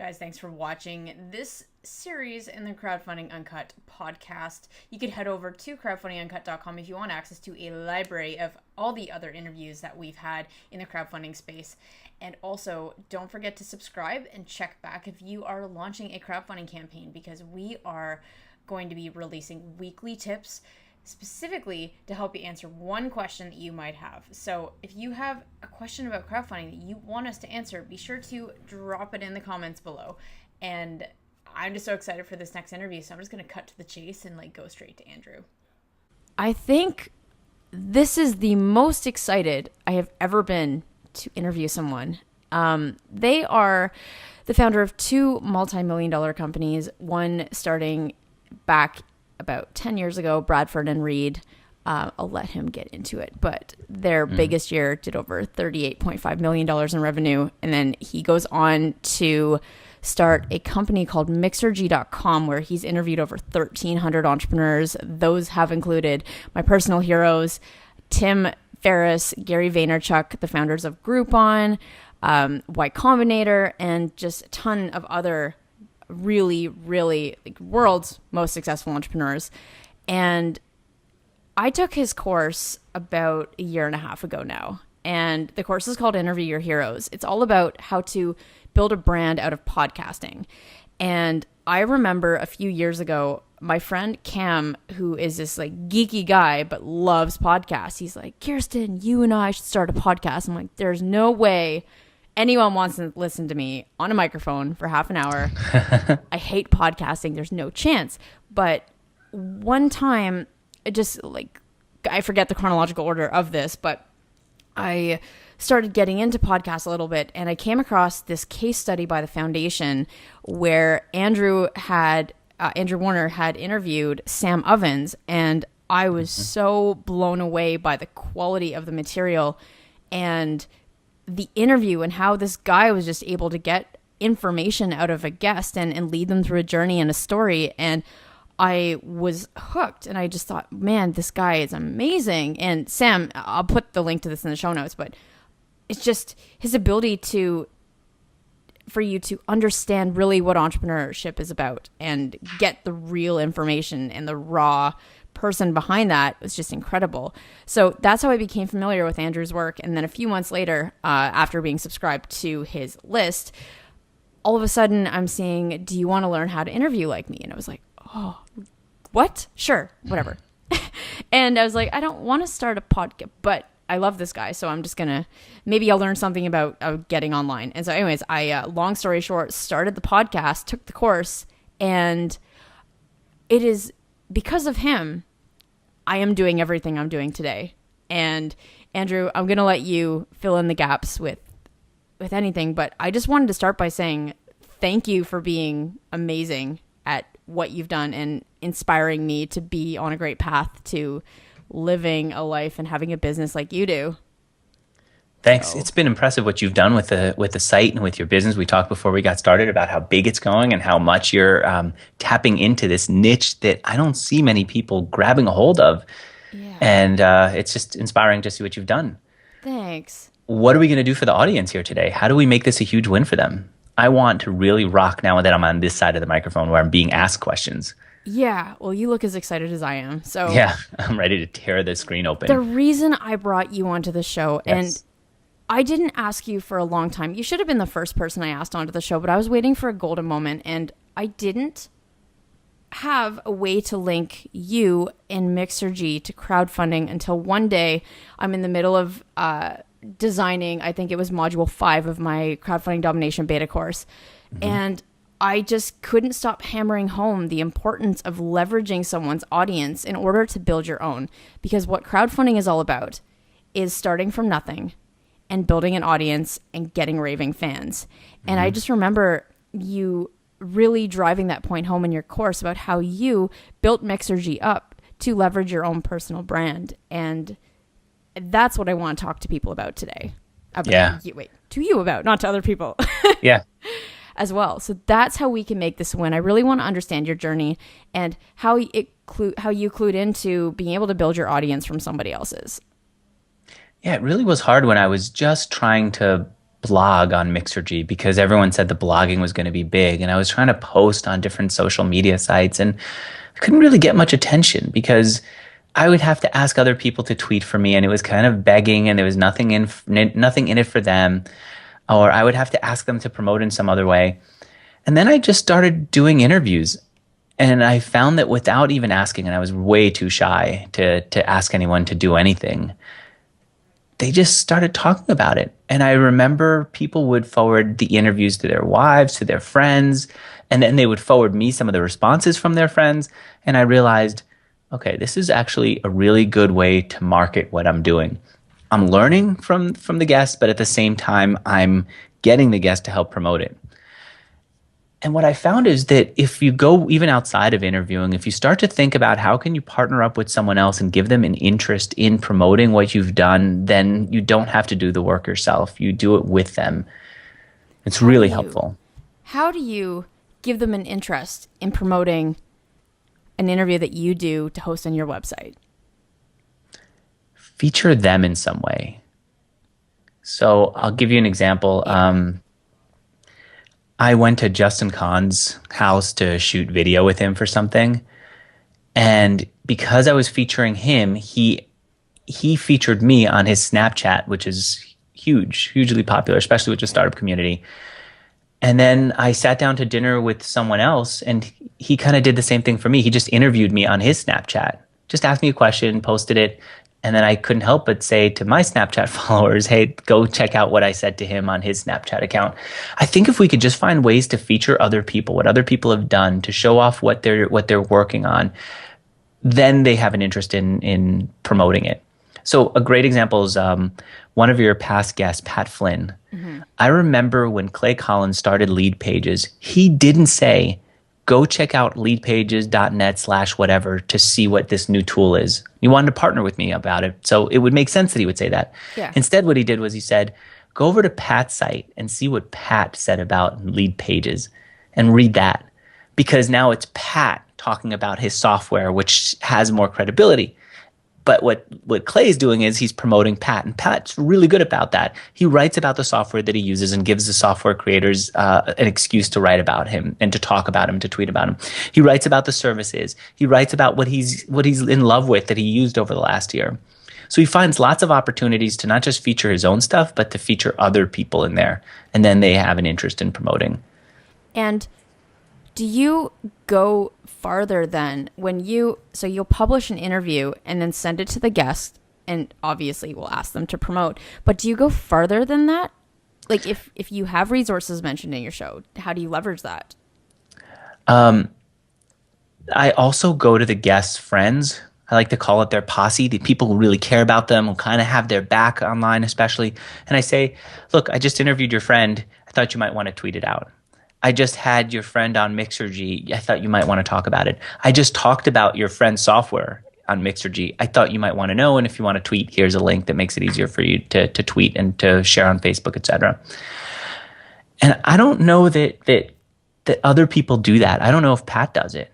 Guys, thanks for watching this series in the Crowdfunding Uncut podcast. You could head over to crowdfundinguncut.com if you want access to a library of all the other interviews that we've had in the crowdfunding space. And also, don't forget to subscribe and check back if you are launching a crowdfunding campaign, because we are going to be releasing weekly tips specifically to help you answer one question that you might have. So if you have a question about crowdfunding that you want us to answer, be sure to drop it in the comments below. And I'm just so excited for this next interview, so I'm just going to cut to the chase and go straight to Andrew. I think this is the most excited I have ever been to interview someone. They are the founder of two multi-million-dollar companies, one starting back about 10 years ago, Bradford and Reed. I'll let him get into it, but their biggest year did over $38.5 million in revenue. And then he goes on to start a company called Mixergy.com, where he's interviewed over 1,300 entrepreneurs. Those have included my personal heroes, Tim Ferriss, Gary Vaynerchuk, the founders of Groupon, Y Combinator, and just a ton of other really world's most successful entrepreneurs. And I took his course about a year and a half ago now, and the course is called Interview Your Heroes. It's all about how to build a brand out of podcasting. And I remember a few years ago, my friend Cam, who is this geeky guy but loves podcasts, he's like, Khierstyn, you and I should start a podcast. I'm like, there's no way anyone wants to listen to me on a microphone for half an hour. I hate podcasting. There's no chance. But one time, I forget the chronological order of this, but I started getting into podcasts a little bit, and I came across this case study by the foundation where Andrew Warner had interviewed Sam Ovens, and I was so blown away by the quality of the material and the interview, and how this guy was just able to get information out of a guest and lead them through a journey and a story. And I was hooked, and I just thought, man, this guy is amazing. And Sam, I'll put the link to this in the show notes, but it's just his ability for you to understand really what entrepreneurship is about and get the real information and the raw person behind that was just incredible. So that's how I became familiar with Andrew's work. And then a few months later, after being subscribed to his list, all of a sudden I'm seeing, do you want to learn how to interview like me? And I was like, oh, what? Sure, whatever. And I was like, I don't want to start a podcast, but I love this guy, so I'm just gonna, maybe I'll learn something about getting online. And so anyways, I long story short, started the podcast, took the course, and it is because of him I am doing everything I'm doing today. And Andrew, I'm going to let you fill in the gaps with anything, but I just wanted to start by saying thank you for being amazing at what you've done and inspiring me to be on a great path to living a life and having a business like you do. Thanks. It's been impressive what you've done with the site and with your business. We talked before we got started about how big it's going and how much you're tapping into this niche that I don't see many people grabbing a hold of. Yeah. And it's just inspiring to see what you've done. Thanks. What are we going to do for the audience here today? How do we make this a huge win for them? I want to really rock now that I'm on this side of the microphone where I'm being asked questions. Yeah, well, you look as excited as I am. So yeah, I'm ready to tear the screen open. The reason I brought you onto the show, yes. And I didn't ask you for a long time. You should have been the first person I asked onto the show, but I was waiting for a golden moment, and I didn't have a way to link you and Mixergy to crowdfunding until one day I'm in the middle of designing, I think it was module 5 of my crowdfunding domination beta course. Mm-hmm. And I just couldn't stop hammering home the importance of leveraging someone's audience in order to build your own. Because what crowdfunding is all about is starting from nothing and building an audience and getting raving fans. Mm-hmm. And I just remember you really driving that point home in your course about how you built Mixergy up to leverage your own personal brand. And that's what I want to talk to people about today. To you about, not to other people. Yeah. As well. So that's how we can make this win. I really want to understand your journey and how you clued into being able to build your audience from somebody else's. Yeah, it really was hard when I was just trying to blog on Mixergy because everyone said the blogging was going to be big. And I was trying to post on different social media sites and I couldn't really get much attention because I would have to ask other people to tweet for me and it was kind of begging and there was nothing in it for them. Or I would have to ask them to promote in some other way. And then I just started doing interviews. And I found that without even asking, and I was way too shy to ask anyone to do anything, they just started talking about it. And I remember people would forward the interviews to their wives, to their friends, and then they would forward me some of the responses from their friends. And I realized, okay, this is actually a really good way to market what I'm doing. I'm learning from the guests, but at the same time, I'm getting the guests to help promote it. And what I found is that if you go even outside of interviewing, if you start to think about how can you partner up with someone else and give them an interest in promoting what you've done, then you don't have to do the work yourself. You do it with them. It's really helpful. How do you give them an interest in promoting an interview that you do to host on your website? Feature them in some way. So I'll give you an example. I went to Justin Kahn's house to shoot video with him for something. And because I was featuring him, he featured me on his Snapchat, which is hugely popular, especially with the startup community. And then I sat down to dinner with someone else and he kind of did the same thing for me. He just interviewed me on his Snapchat, just asked me a question, posted it. And then I couldn't help but say to my Snapchat followers, hey, go check out what I said to him on his Snapchat account. I think if we could just find ways to feature other people, what other people have done, to show off what they're working on, then they have an interest in promoting it. So a great example is one of your past guests, Pat Flynn. Mm-hmm. I remember when Clay Collins started Lead Pages, he didn't say, go check out leadpages.net/whatever to see what this new tool is. He wanted to partner with me about it. So it would make sense that he would say that. Yeah. Instead, what he did was he said, go over to Pat's site and see what Pat said about Lead Pages and read that. Because now it's Pat talking about his software, which has more credibility. But what Clay is doing is he's promoting Pat, and Pat's really good about that. He writes about the software that he uses and gives the software creators an excuse to write about him and to talk about him, to tweet about him. He writes about the services. He writes about what he's in love with that he used over the last year. So he finds lots of opportunities to not just feature his own stuff, but to feature other people in there, and then they have an interest in promoting. And do you go farther then so you'll publish an interview and then send it to the guest and obviously we'll ask them to promote, but do you go farther than that? Like if you have resources mentioned in your show, how do you leverage that? I also go to the guests' friends. I like to call it their posse, the people who really care about them, who kind of have their back online especially. And I say, look, I just interviewed your friend. I thought you might want to tweet it out. I just had your friend on Mixergy. I thought you might want to talk about it. I just talked about your friend's software on Mixergy. I thought you might want to know. And if you want to tweet, here's a link that makes it easier for you to tweet and to share on Facebook, etc. And I don't know that other people do that. I don't know if Pat does it.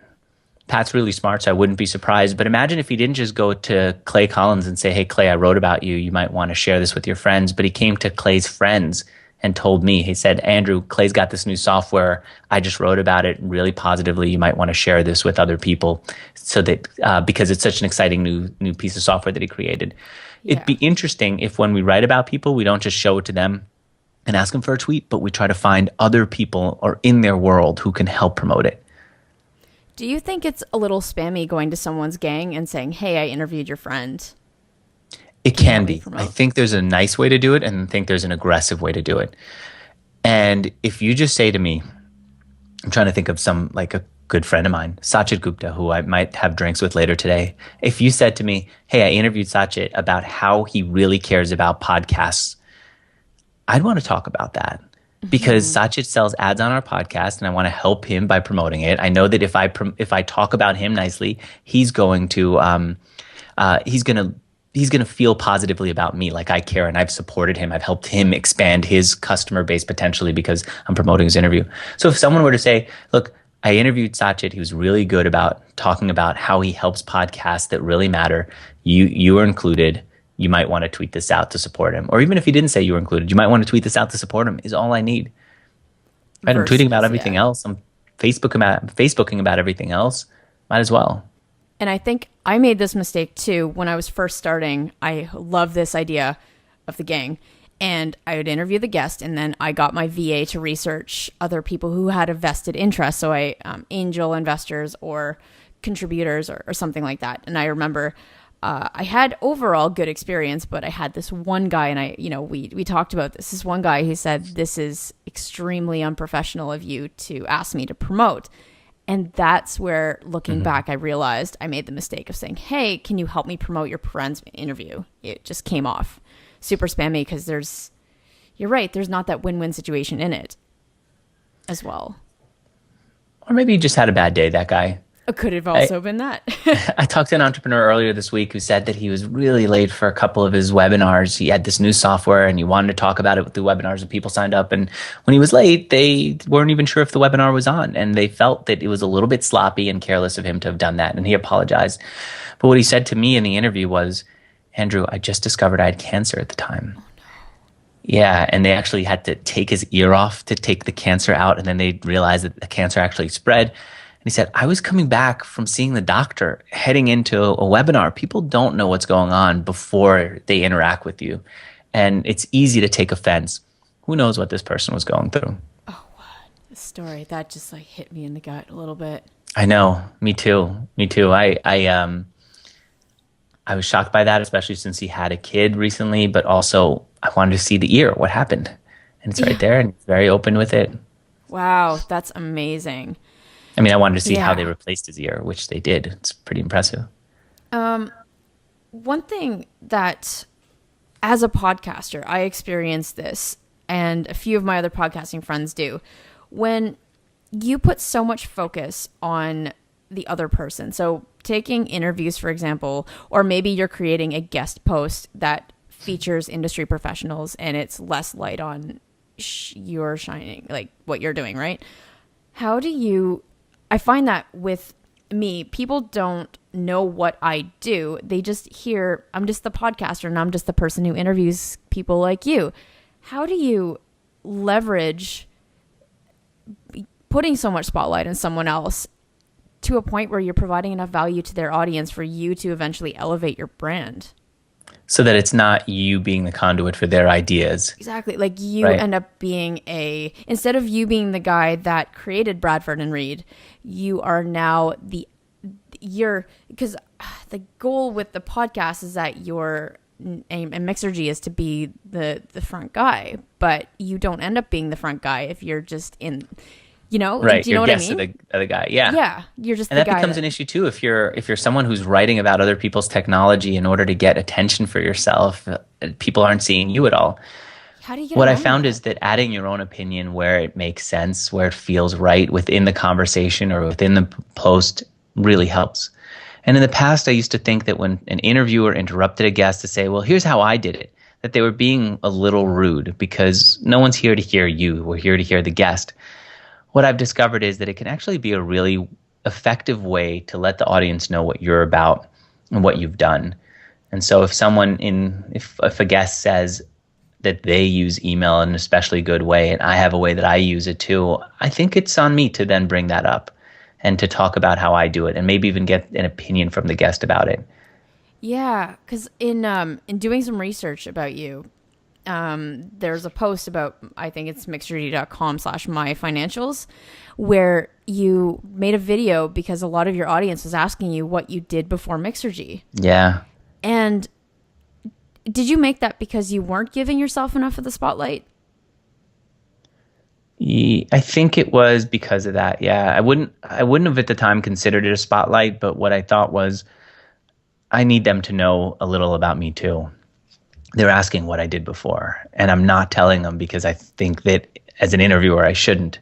Pat's really smart, so I wouldn't be surprised. But imagine if he didn't just go to Clay Collins and say, hey, Clay, I wrote about you. You might want to share this with your friends. But he came to Clay's friends and told me, he said, Andrew, Clay's got this new software. I just wrote about it really positively. You might want to share this with other people so that because it's such an exciting new piece of software that he created. Yeah. It'd be interesting if when we write about people, we don't just show it to them and ask them for a tweet, but we try to find other people or in their world who can help promote it. Do you think it's a little spammy going to someone's gang and saying, hey, I interviewed your friend? It can be. I think there's a nice way to do it, and I think there's an aggressive way to do it. And if you just say to me, I'm trying to think of like a good friend of mine, Sachit Gupta, who I might have drinks with later today. If you said to me, hey, I interviewed Sachit about how he really cares about podcasts, I'd want to talk about that. Because Sachit sells ads on our podcast, and I want to help him by promoting it. I know that if I talk about him nicely, he's going to feel positively about me, like I care, and I've supported him. I've helped him expand his customer base potentially because I'm promoting his interview. So if someone were to say, look, I interviewed Sachit, he was really good about talking about how he helps podcasts that really matter. You are included. you might want to tweet this out to support him. Or even if you didn't say you were included, you might want to tweet this out to support him is all I need. Right? I'm tweeting about everything else. I'm Facebooking about everything else. Might as well. And I think I made this mistake too when I was first starting. I love this idea of the gang. And I would interview the guest, and then I got my VA to research other people who had a vested interest. So angel investors or contributors or something like that. And I remember I had overall good experience, but I had this one guy, and we talked about this one guy who said, this is extremely unprofessional of you to ask me to promote. And that's where, looking back, I realized I made the mistake of saying, hey, can you help me promote your friend's interview? It just came off super spammy because you're right, there's not that win-win situation in it as well. Or maybe you just had a bad day, that guy. It could have also been that. I talked to an entrepreneur earlier this week who said that he was really late for a couple of his webinars. He had this new software and he wanted to talk about it with the webinars, and people signed up. And when he was late, they weren't even sure if the webinar was on. And they felt that it was a little bit sloppy and careless of him to have done that. And he apologized. But what he said to me in the interview was, Andrew, I just discovered I had cancer at the time. Oh, no. Yeah, and they actually had to take his ear off to take the cancer out. And then they realized that the cancer actually spread. He said, I was coming back from seeing the doctor, heading into a webinar. People don't know what's going on before they interact with you. And it's easy to take offense. Who knows what this person was going through? Oh, what? The story, that just hit me in the gut a little bit. I know. Me too. I was shocked by that, especially since he had a kid recently, but also I wanted to see the ear, what happened. And it's right there, and he's very open with it. Wow, that's amazing. I mean, I wanted to see how they replaced his ear, which they did. It's pretty impressive. One thing that, as a podcaster, I experienced this, and a few of my other podcasting friends do. When you put so much focus on the other person, so taking interviews, for example, or maybe you're creating a guest post that features industry professionals and it's less light on your shining, like what you're doing, right? How do you... I find that with me, people don't know what I do. They just hear, I'm just the podcaster and I'm just the person who interviews people like you. How do you leverage putting so much spotlight on someone else to a point where you're providing enough value to their audience for you to eventually elevate your brand? So that it's not you being the conduit for their ideas. Exactly. Like you end up being instead of you being the guy that created Bradford and Reed, you are now because the goal with the podcast is that your aim and Mixergy is to be the front guy, but you don't end up being the front guy if you're just in, right. Do you know what I mean? The guy. Yeah. Yeah. You're just and the that guy. becomes an issue too. If you're someone who's writing about other people's technology in order to get attention for yourself, people aren't seeing you at all. How do you get what I found is that adding your own opinion where it makes sense, where it feels right within the conversation or within the post really helps. And in the past, I used to think that when an interviewer interrupted a guest to say, well, here's how I did it, that they were being a little rude because no one's here to hear you. We're here to hear the guest. What I've discovered is that it can actually be a really effective way to let the audience know what you're about and what you've done. And so if a guest says that they use email in an especially good way and I have a way that I use it too, I think it's on me to then bring that up and to talk about how I do it and maybe even get an opinion from the guest about it. Yeah, because in doing some research about you, there's a post about, I think it's mixergy.com/myfinancials, where you made a video because a lot of your audience was asking you what you did before Mixergy. Yeah. And did you make that because you weren't giving yourself enough of the spotlight? I think it was because of that. Yeah. I wouldn't have at the time considered it a spotlight, but what I thought was I need them to know a little about me too. They're asking what I did before, and I'm not telling them because I think that as an interviewer, I shouldn't,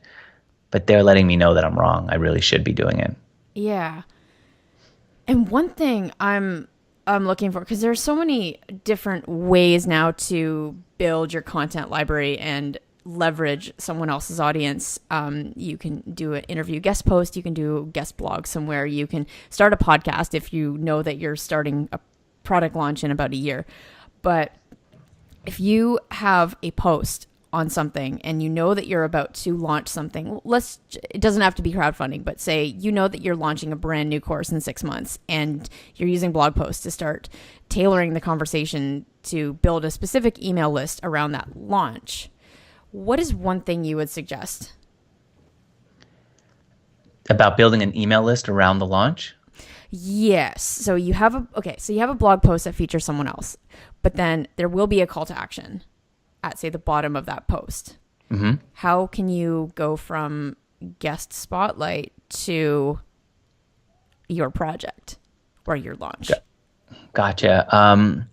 but they're letting me know that I'm wrong. I really should be doing it. Yeah. And one thing I'm looking for, because there's so many different ways now to build your content library and leverage someone else's audience. You can do an interview guest post. You can do a guest blog somewhere. You can start a podcast if you know that you're starting a product launch in about a year. But if you have a post on something and you know that you're about to launch something, it doesn't have to be crowdfunding, but say you know that you're launching a brand new course in 6 months and you're using blog posts to start tailoring the conversation to build a specific email list around that launch. What is one thing you would suggest? About building an email list around the launch? Yes. So you have a blog post that features someone else, but then there will be a call to action at, say, the bottom of that post. Mm-hmm. How can you go from guest spotlight to your project or your launch? Gotcha.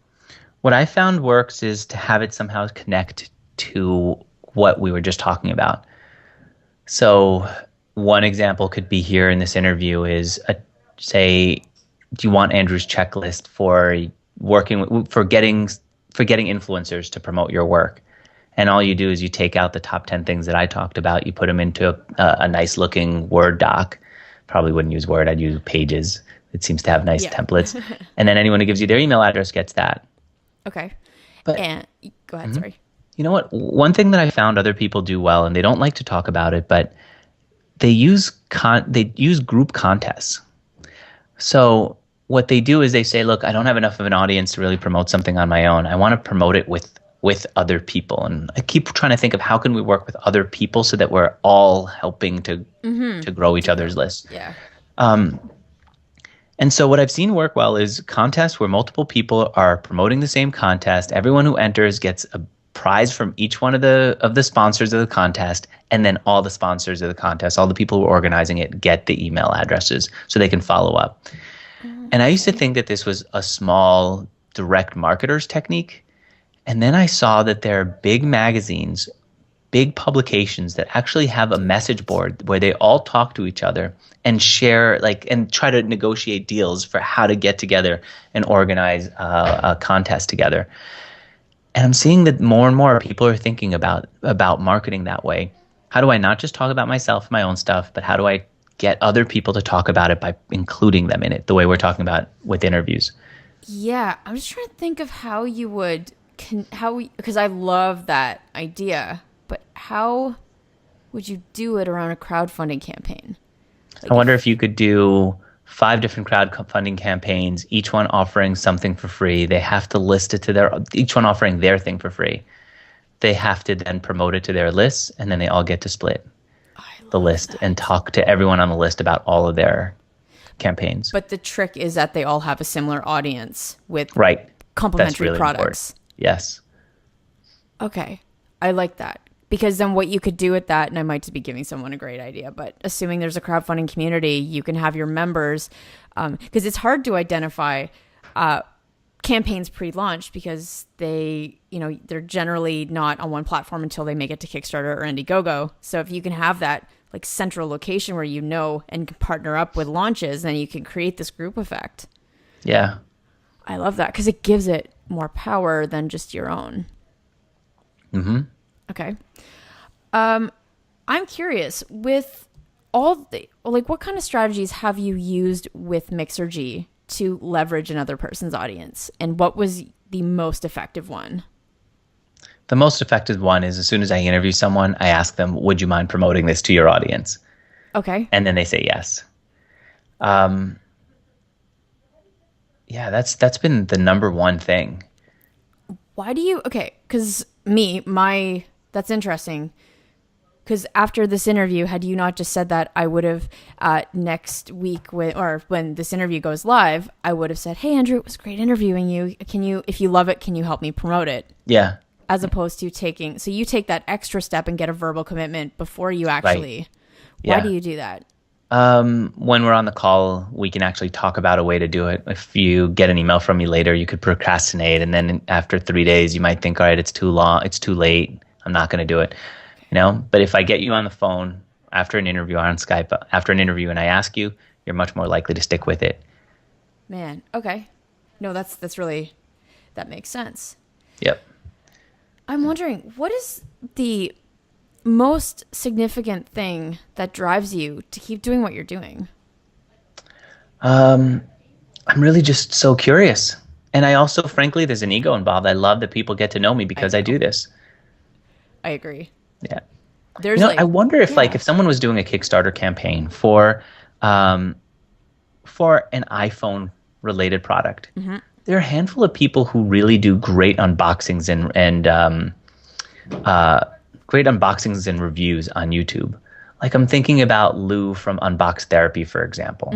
What I found works is to have it somehow connect to what we were just talking about. So one example could be here in this interview is say, do you want Andrew's checklist for getting influencers to promote your work? And all you do is you take out the top 10 things that I talked about, you put them into a nice looking Word doc. Probably wouldn't use Word, I'd use Pages. It seems to have nice templates. And then anyone who gives you their email address gets that. Okay. But, and go ahead, sorry. You know what? One thing that I found other people do well, and they don't like to talk about it, but they use group contests. So what they do is they say, look, I don't have enough of an audience to really promote something on my own. I want to promote it with other people. And I keep trying to think of how can we work with other people so that we're all helping to grow each other's lists. Yeah. And so what I've seen work well is contests where multiple people are promoting the same contest. Everyone who enters gets a prize from each one of the sponsors of the contest, and then all the sponsors of the contest, all the people who are organizing it, get the email addresses so they can follow up. And I used to think that this was a small direct marketer's technique. And then I saw that there are big magazines, big publications that actually have a message board where they all talk to each other and share, and try to negotiate deals for how to get together and organize a contest together. And I'm seeing that more and more people are thinking about marketing that way. How do I not just talk about myself, my own stuff, but how do I get other people to talk about it by including them in it, the way we're talking about with interviews? Yeah, I'm just trying to think of how you would, because I love that idea, but how would you do it around a crowdfunding campaign? I wonder if you could do 5 different crowdfunding campaigns, each one offering something for free. They have to list it to each one offering their thing for free. They have to then promote it to their lists, and then they all get to split the list and talk to everyone on the list about all of their campaigns. But the trick is that they all have a similar audience with complementary really products. Important. Yes. Okay. I like that. Because then what you could do with that, and I might just be giving someone a great idea, but assuming there's a crowdfunding community, you can have your members, because it's hard to identify campaigns pre-launch because they're generally not on one platform until they make it to Kickstarter or Indiegogo. So if you can have that central location where and can partner up with launches, then you can create this group effect. Yeah. I love that because it gives it more power than just your own. Mm-hmm. Okay. I'm curious, with what kind of strategies have you used with Mixergy to leverage another person's audience? And what was the most effective one? The most effective one is as soon as I interview someone, I ask them, would you mind promoting this to your audience? Okay. And then they say yes. Yeah, that's been the number one thing. Why do you, because that's interesting. Because after this interview, had you not just said that, I would have next week when this interview goes live, I would have said, hey, Andrew, it was great interviewing you. If you love it, can you help me promote it? Yeah. As opposed to so you take that extra step and get a verbal commitment before you actually, Why do you do that? When we're on the call, we can actually talk about a way to do it. If you get an email from me later, you could procrastinate. And then after 3 days, you might think, all right, it's too long. It's too late. I'm not going to do it. But if I get you on the phone after an interview or on Skype, after an interview, and I ask you, you're much more likely to stick with it. Man. Okay. No, that's really, that makes sense. Yep. I'm wondering, what is the most significant thing that drives you to keep doing what you're doing? I'm really just so curious. And I also, frankly, there's an ego involved. I love that people get to know me because I do this. I agree. Yeah. There's I wonder if if someone was doing a Kickstarter campaign for an iPhone related product, there are a handful of people who really do great unboxings and reviews on YouTube. Like I'm thinking about Lou from Unbox Therapy, for example.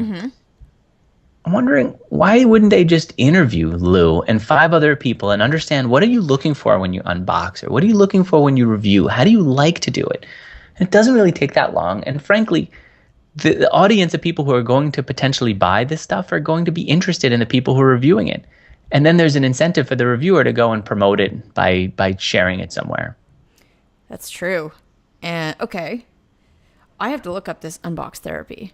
I'm wondering, why wouldn't they just interview Lou and 5 other people and understand, what are you looking for when you unbox, or what are you looking for when you review? How do you like to do it? And it doesn't really take that long. And frankly, the audience of people who are going to potentially buy this stuff are going to be interested in the people who are reviewing it. And then there's an incentive for the reviewer to go and promote it by sharing it somewhere. That's true. And okay, I have to look up this Unbox Therapy.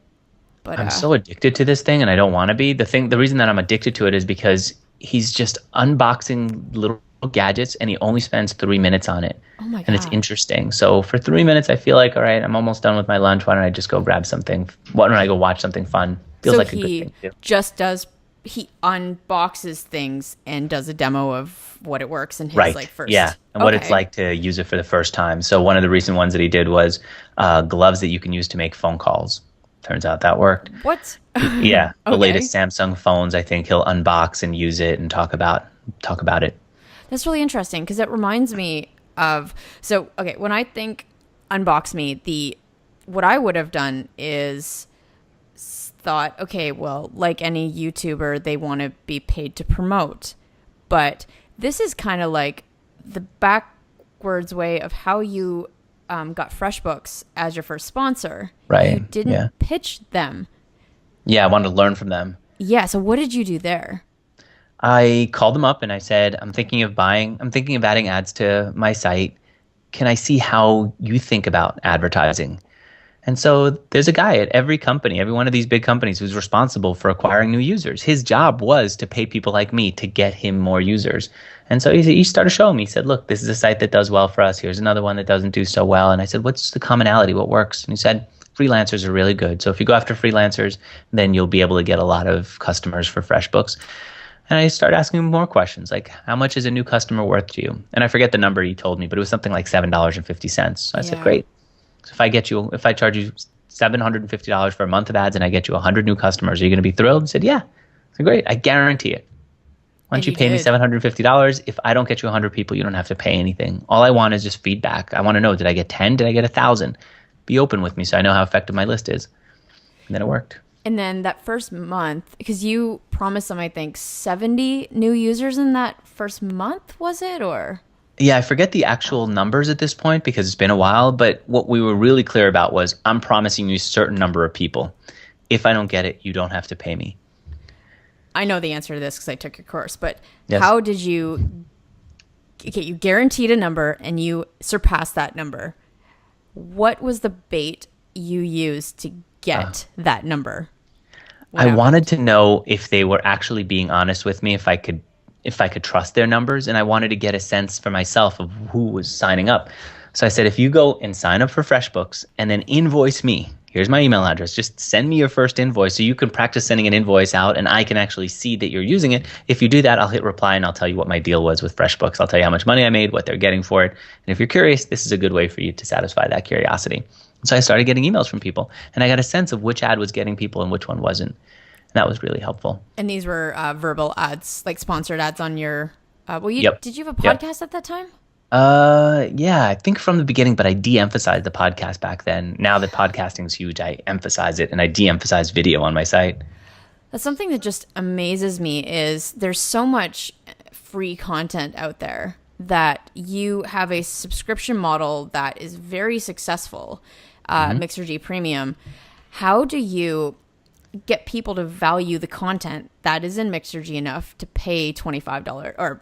But I'm so addicted to this thing, and I don't want to be. The reason that I'm addicted to it is because he's just unboxing little gadgets, and he only spends 3 minutes on it. Oh my God. And it's interesting. So for 3 minutes, I feel like, all right, I'm almost done with my lunch. Why don't I just go grab something? Why don't I go watch something fun? Feels like a good thing to do. He unboxes things and does a demo of what it works in his first. Yeah, and what it's like to use it for the first time. So one of the recent ones that he did was gloves that you can use to make phone calls. Turns out that worked. What? Yeah, the latest Samsung phones. I think he'll unbox and use it and talk about it. That's really interesting because it reminds me of when I think Unbox Me, what I would have done is thought, okay, well, like any YouTuber, they want to be paid to promote, but this is kind of like the backwards way of how you got FreshBooks as your first sponsor. Right. You didn't pitch them. Yeah, I wanted to learn from them. Yeah. So what did you do there? I called them up and I said, I'm thinking of adding ads to my site. Can I see how you think about advertising? And so there's a guy at every one of these big companies, who's responsible for acquiring new users. His job was to pay people like me to get him more users. And so he started showing me, he said, look, this is a site that does well for us. Here's another one that doesn't do so well. And I said, what's the commonality? What works? And he said, freelancers are really good. So if you go after freelancers, then you'll be able to get a lot of customers for FreshBooks. And I started asking him more questions, like, how much is a new customer worth to you? And I forget the number he told me, but it was something like $7.50. So I said, great. So if I charge you $750 for a month of ads and I get you 100 new customers, are you going to be thrilled? He said, yeah. I said, great. I guarantee it. Once you pay me $750, if I don't get you 100 people, you don't have to pay anything. All I want is just feedback. I want to know, did I get 10? Did I get 1,000? Be open with me so I know how effective my list is. And then it worked. And then that first month, because you promised them, I think, 70 new users in that first month, was it? Or... Yeah, I forget the actual numbers at this point because it's been a while, but what we were really clear about was, I'm promising you a certain number of people. If I don't get it, you don't have to pay me. I know the answer to this because I took your course, but how did you guaranteed a number and you surpassed that number. What was the bait you used to get that number? I wanted to know if they were actually being honest with me, if I could trust their numbers, and I wanted to get a sense for myself of who was signing up. So I said, if you go and sign up for FreshBooks and then invoice me, here's my email address, just send me your first invoice so you can practice sending an invoice out and I can actually see that you're using it. If you do that, I'll hit reply and I'll tell you what my deal was with FreshBooks. I'll tell you how much money I made, what they're getting for it. And if you're curious, this is a good way for you to satisfy that curiosity. So I started getting emails from people and I got a sense of which ad was getting people and which one wasn't. And that was really helpful. And these were verbal ads, like sponsored ads on your, did you have a podcast at that time? Yeah, I think from the beginning, but I de-emphasized the podcast back then. Now that podcasting is huge, I emphasize it and I de-emphasize video on my site. That's something that just amazes me is there's so much free content out there that you have a subscription model that is very successful, Mixergy Premium. How do you get people to value the content that is in Mixergy enough to pay $25, or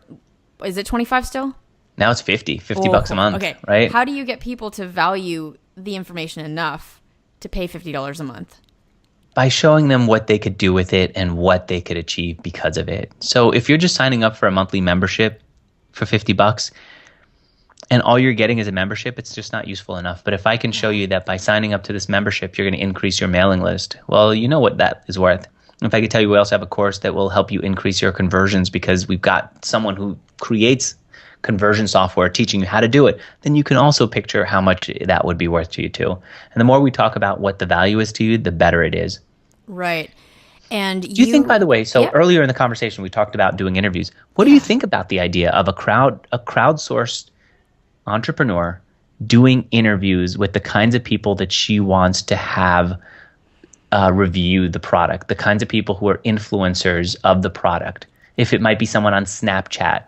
is it 25 still? Now it's 50 bucks a month. Okay. Right. How do you get people to value the information enough to pay $50 a month? By showing them what they could do with it and what they could achieve because of it. So if you're just signing up for a monthly membership for $50 and all you're getting is a membership, it's just not useful enough. But if I can show you that by signing up to this membership, you're going to increase your mailing list, well, you know what that is worth. In fact, I could tell you we also have a course that will help you increase your conversions because we've got someone who creates conversion software teaching you how to do it. Then you can also picture how much that would be worth to you too. And the more we talk about what the value is to you, the better it is. Right. And do you think, by the way, earlier in the conversation, we talked about doing interviews. What do you think about the idea of a crowdsourced entrepreneur doing interviews with the kinds of people that she wants to have review the product, the kinds of people who are influencers of the product? If it might be someone on Snapchat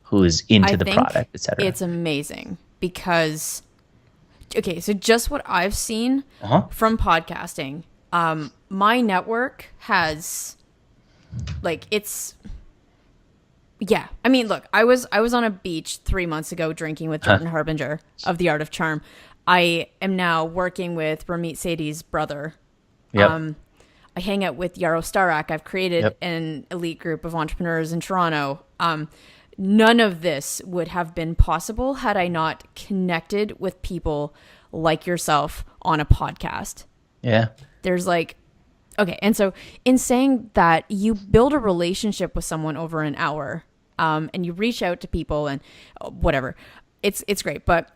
who is into the product, et cetera. It's amazing because, okay, so just what I've seen from podcasting, my network has, like, yeah. I mean, look, I was on a beach 3 months ago drinking with Jordan Harbinger of The Art of Charm. I am now working with Ramit Sethi's brother. Yep. I hang out with Yaro Starak. I've created an elite group of entrepreneurs in Toronto. None of this would have been possible had I not connected with people like yourself on a podcast. Yeah. There's like, okay. And so in saying that, you build a relationship with someone over an hour, and you reach out to people and whatever, it's great. But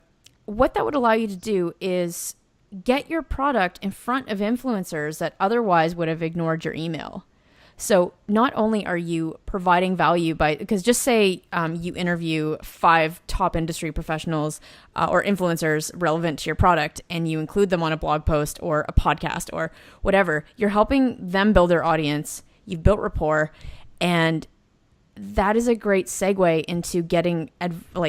what that would allow you to do is get your product in front of influencers that otherwise would have ignored your email. So not only are you providing value because just say you interview 5 top industry professionals or influencers relevant to your product and you include them on a blog post or a podcast or whatever, you're helping them build their audience. You've built rapport, and that is a great segue into getting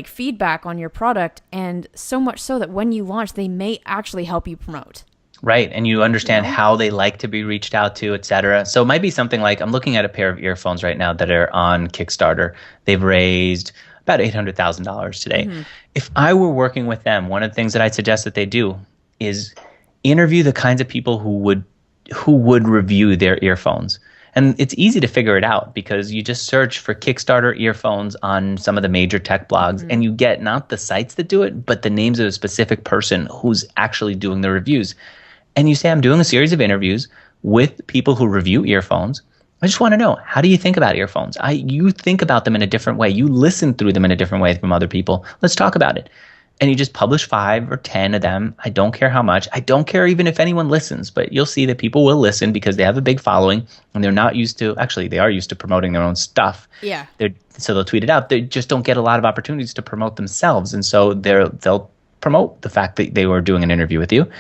feedback on your product, and so much so that when you launch, they may actually help you promote. Right. And you understand how they like to be reached out to, et cetera. So it might be something like, I'm looking at a pair of earphones right now that are on Kickstarter. They've raised about $800,000 today. Mm-hmm. If I were working with them, one of the things that I'd suggest that they do is interview the kinds of people who would review their earphones. And it's easy to figure it out because you just search for Kickstarter earphones on some of the major tech blogs, and you get not the sites that do it, but the names of a specific person who's actually doing the reviews. And you say, I'm doing a series of interviews with people who review earphones. I just want to know, how do you think about earphones? You think about them in a different way. You listen through them in a different way from other people. Let's talk about it. And you just publish 5 or 10 of them. I don't care how much. I don't care even if anyone listens, but you'll see that people will listen because they have a big following and they're not used to, actually they are used to promoting their own stuff. Yeah. So they'll tweet it out. They just don't get a lot of opportunities to promote themselves. And so they'll promote the fact that they were doing an interview with you.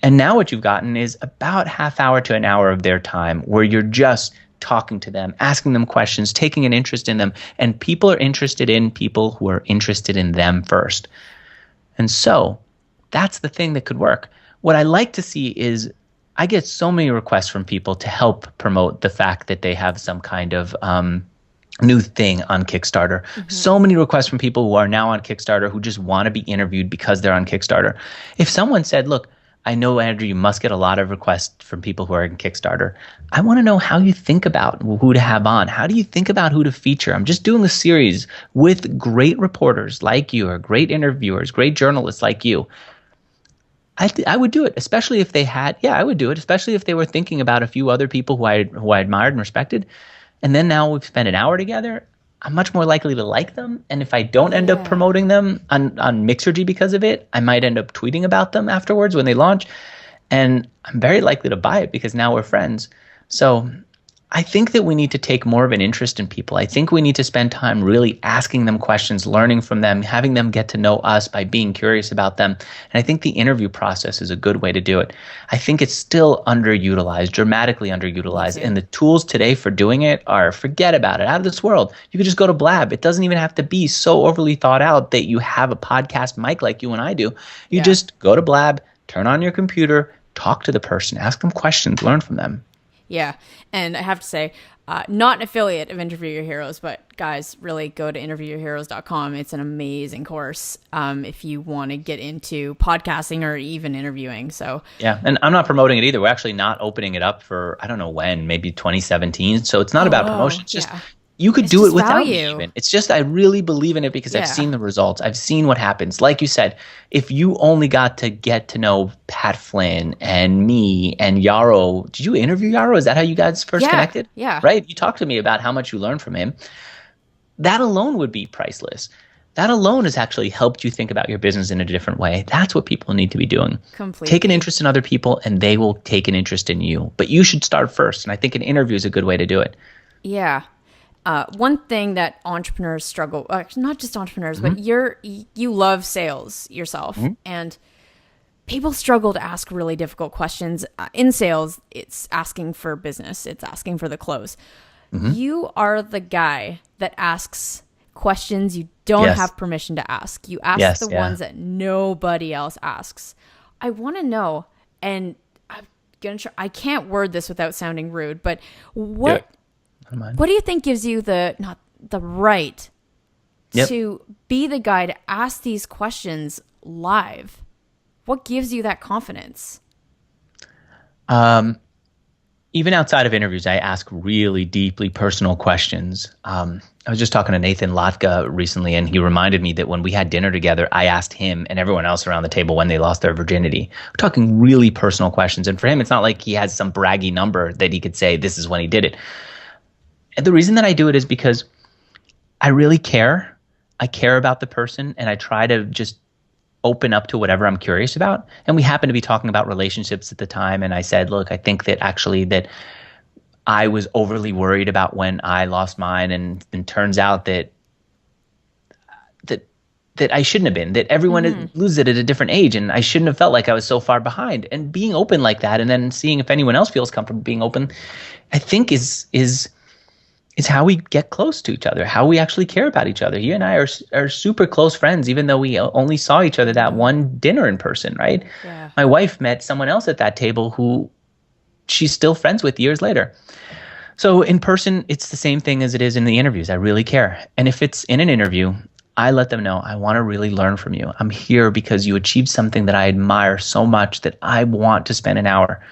And now what you've gotten is about half hour to an hour of their time where you're just talking to them, asking them questions, taking an interest in them. And people are interested in people who are interested in them first. And so that's the thing that could work. What I like to see is I get so many requests from people to help promote the fact that they have some kind of new thing on Kickstarter. Mm-hmm. So many requests from people who are now on Kickstarter who just want to be interviewed because they're on Kickstarter. If someone said, look, I know, Andrew, you must get a lot of requests from people who are in Kickstarter. I want to know how you think about who to have on. How do you think about who to feature? I'm just doing a series with great reporters like you, or great interviewers, great journalists like you. I would do it, especially if they had, I would do it, especially if they were thinking about a few other people who I admired and respected. And then now we've spent an hour together. I'm much more likely to like them. And if I don't end up promoting them on Mixergy because of it, I might end up tweeting about them afterwards when they launch. And I'm very likely to buy it because now we're friends. So I think that we need to take more of an interest in people. I think we need to spend time really asking them questions, learning from them, having them get to know us by being curious about them. And I think the interview process is a good way to do it. I think it's still underutilized, dramatically underutilized. And the tools today for doing it are, forget about it, out of this world. You could just go to Blab. It doesn't even have to be so overly thought out that you have a podcast mic like you and I do. You just go to Blab, turn on your computer, talk to the person, ask them questions, learn from them. Yeah. And I have to say, not an affiliate of Interview Your Heroes, but guys, really go to interviewyourheroes.com. It's an amazing course if you want to get into podcasting or even interviewing. So yeah, and I'm not promoting it either. We're actually not opening it up for, I don't know when, maybe 2017. So it's not about promotion. It's just You could It's do it just without me value. even. It's just I really believe in it because I've seen the results. I've seen what happens. Like you said, if you only got to get to know Pat Flynn and me and Yarrow. Did you interview Yarrow? Is that how you guys first connected? Yeah. Right? You talked to me about how much you learned from him. That alone would be priceless. That alone has actually helped you think about your business in a different way. That's what people need to be doing. Completely. Take an interest in other people and they will take an interest in you. But you should start first. And I think an interview is a good way to do it. Yeah. One thing that entrepreneurs struggle, not just entrepreneurs, but you love sales yourself, and people struggle to ask really difficult questions. In sales, it's asking for business. It's asking for the close. You are the guy that asks questions you don't have permission to ask. You ask the ones that nobody else asks. I want to know, and I'm gonna try, I can't word this without sounding rude, but what do you think gives you the right to be the guy to ask these questions live? What gives you that confidence? Even outside of interviews, I ask really deeply personal questions. I was just talking to Nathan Latka recently, and he reminded me that when we had dinner together, I asked him and everyone else around the table when they lost their virginity. We're talking really personal questions. And for him, it's not like he has some braggy number that he could say, this is when he did it. And the reason that I do it is because I really care. I care about the person, and I try to just open up to whatever I'm curious about. And we happened to be talking about relationships at the time. And I said, look, I think that actually that I was overly worried about when I lost mine. And turns out that I shouldn't have been, that everyone loses it at a different age. And I shouldn't have felt like I was so far behind. And being open like that, and then seeing if anyone else feels comfortable being open, I think is how we get close to each other, how we actually care about each other. You and I are super close friends, even though we only saw each other that one dinner in person, right? Yeah. My wife met someone else at that table who she's still friends with years later. So in person, it's the same thing as it is in the interviews. I really care. And if it's in an interview, I let them know, I want to really learn from you. I'm here because you achieved something that I admire so much that I want to spend an hour.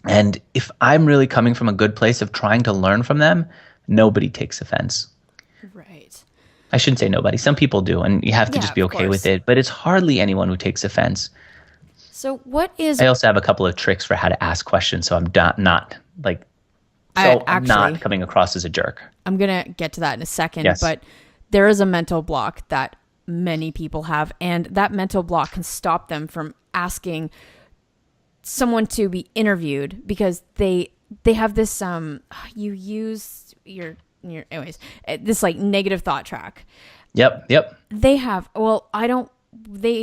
And if I'm really coming from a good place of trying to learn from them, nobody takes offense. Right. I shouldn't say nobody. Some people do, and you have to just be okay with it. But it's hardly anyone who takes offense. So what is... I also have a couple of tricks for how to ask questions, so I'm not coming across as a jerk. I'm going to get to that in a second, yes. But there is a mental block that many people have, and that mental block can stop them from asking someone to be interviewed because they have this you use your anyways this like negative thought track. Yep. They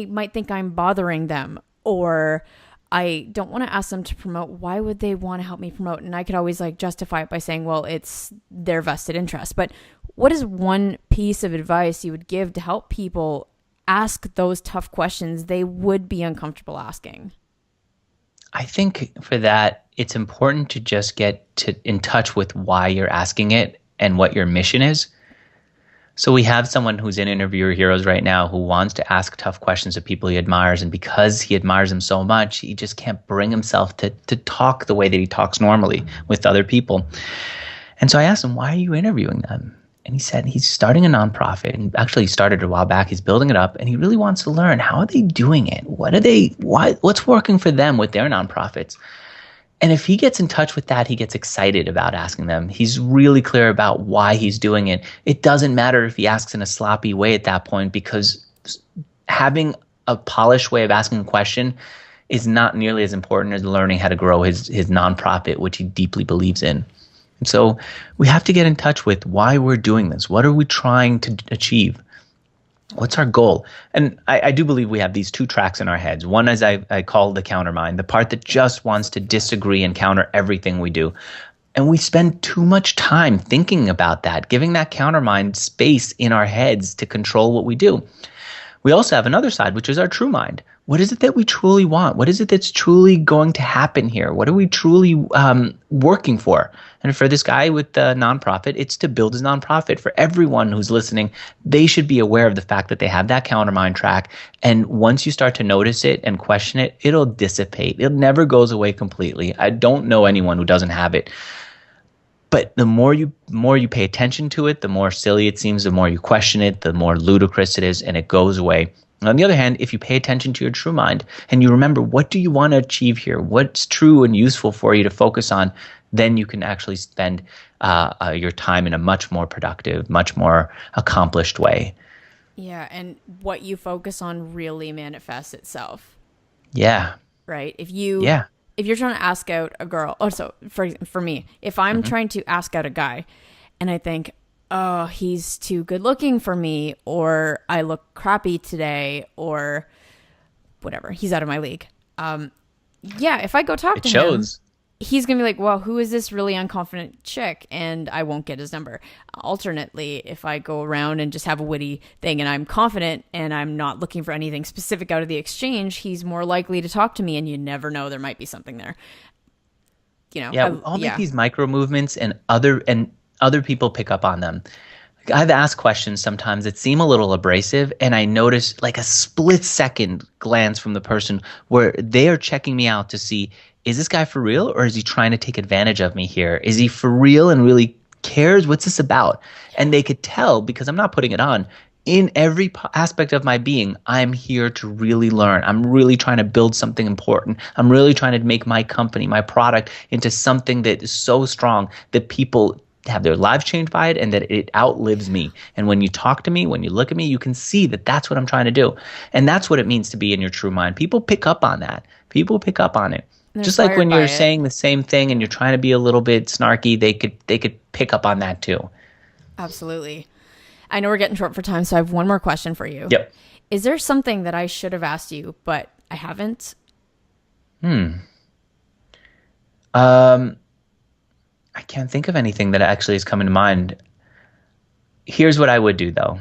might think I'm bothering them, or I don't want to ask them to promote. Why would they want to help me promote? And I could always like justify it by saying, well, it's their vested interest. But what is one piece of advice you would give to help people ask those tough questions they would be uncomfortable asking? I think for that, it's important to just get in touch with why you're asking it and what your mission is. So we have someone who's in Interviewer Heroes right now who wants to ask tough questions of people he admires. And because he admires them so much, he just can't bring himself to talk the way that he talks normally with other people. And so I asked him, why are you interviewing them? And he said he's starting a nonprofit, and actually he started a while back. He's building it up, and he really wants to learn, how are they doing it? What's working for them with their nonprofits? And if he gets in touch with that, he gets excited about asking them. He's really clear about why he's doing it. It doesn't matter if he asks in a sloppy way at that point, because having a polished way of asking a question is not nearly as important as learning how to grow his nonprofit, which he deeply believes in. So we have to get in touch with why we're doing this. What are we trying to achieve? What's our goal? And I do believe we have these two tracks in our heads. One is I call the counter mind, the part that just wants to disagree and counter everything we do. And we spend too much time thinking about that, giving that counter mind space in our heads to control what we do. We also have another side, which is our true mind. What is it that we truly want? What is it that's truly going to happen here? What are we truly working for? And for this guy with the nonprofit, it's to build his nonprofit. For everyone who's listening, they should be aware of the fact that they have that countermind track. And once you start to notice it and question it, it'll dissipate. It never goes away completely. I don't know anyone who doesn't have it. But the more you pay attention to it, the more silly it seems, the more you question it, the more ludicrous it is, and it goes away. On the other hand, if you pay attention to your true mind and you remember, what do you want to achieve here? What's true and useful for you to focus on? Then you can actually spend your time in a much more productive, much more accomplished way. Yeah, and what you focus on really manifests itself. Yeah. Right? If Yeah. you're trying to ask out a girl, so for me, if I'm trying to ask out a guy and I think, oh, he's too good looking for me, or I look crappy today, or whatever, he's out of my league. Yeah, if I go talk to him, he's going to be like, well, who is this really unconfident chick? And I won't get his number. Alternately, if I go around and just have a witty thing and I'm confident and I'm not looking for anything specific out of the exchange, he's more likely to talk to me, and you never know, there might be something there. Yeah, we all make these micro movements, and other people pick up on them. I've asked questions sometimes that seem a little abrasive, and I notice like a split second glance from the person where they are checking me out to see, is this guy for real, or is he trying to take advantage of me here? Is he for real and really cares? What's this about? And they could tell, because I'm not putting it on. In every aspect of my being, I'm here to really learn. I'm really trying to build something important. I'm really trying to make my company, my product, into something that is so strong that people have their lives changed by it, and that it outlives me. And when you talk to me, when you look at me, you can see that that's what I'm trying to do. And that's what it means to be in your true mind. People pick up on that. People pick up on it. Just like when you're saying the same thing and you're trying to be a little bit snarky, they could pick up on that too. Absolutely. I know we're getting short for time, so I have one more question for you. Yep. Is there something that I should have asked you, but I haven't? I can't think of anything that actually is coming to mind. Here's what I would do, though.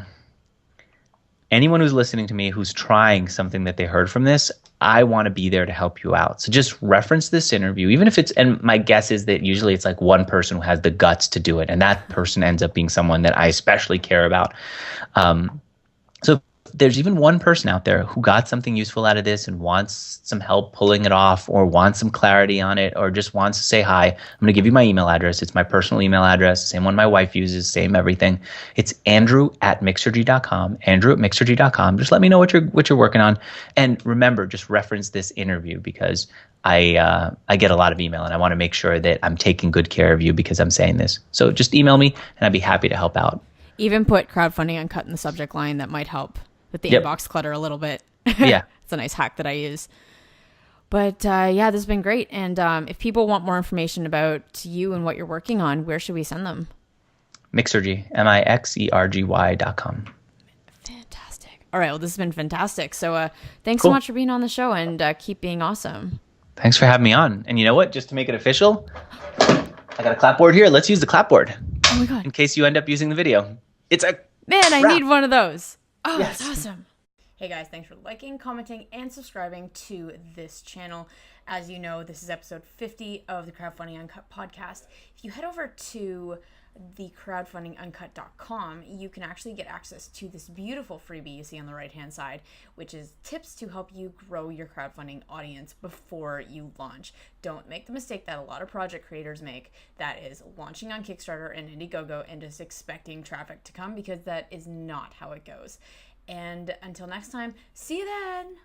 Anyone who's listening to me who's trying something that they heard from this, I want to be there to help you out. So just reference this interview, even if it's, and my guess is that usually it's like one person who has the guts to do it, and that person ends up being someone that I especially care about. So if there's even one person out there who got something useful out of this and wants some help pulling it off, or wants some clarity on it, or just wants to say hi, I'm going to give you my email address. It's my personal email address, same one my wife uses, same everything. It's andrew@mixergy.com, andrew@mixergy.com. Just let me know what you're working on. And remember, just reference this interview, because I get a lot of email, and I want to make sure that I'm taking good care of you because I'm saying this. So just email me, and I'd be happy to help out. Even put Crowdfunding Uncut in the subject line. That might help with the inbox clutter a little bit. Yeah. It's a nice hack that I use. But yeah, this has been great. And if people want more information about you and what you're working on, where should we send them? Mixergy, MIXERGY.com. Fantastic. All right. Well, this has been fantastic. So thanks so much for being on the show, and keep being awesome. Thanks for having me on. And you know what? Just to make it official, I got a clapboard here. Let's use the clapboard. Oh my God. In case you end up using the video. It's a Man, I need one of those. Oh, yes. That's awesome. Hey guys, thanks for liking, commenting, and subscribing to this channel. As you know, this is episode 50 of the Crowdfunding Uncut podcast. If you head over to the crowdfundinguncut.com, you can actually get access to this beautiful freebie you see on the right hand side, which is tips to help you grow your crowdfunding audience before you launch. Don't make the mistake that a lot of project creators make, that is launching on Kickstarter and Indiegogo and just expecting traffic to come, because that is not how it goes. And until next time, see you then.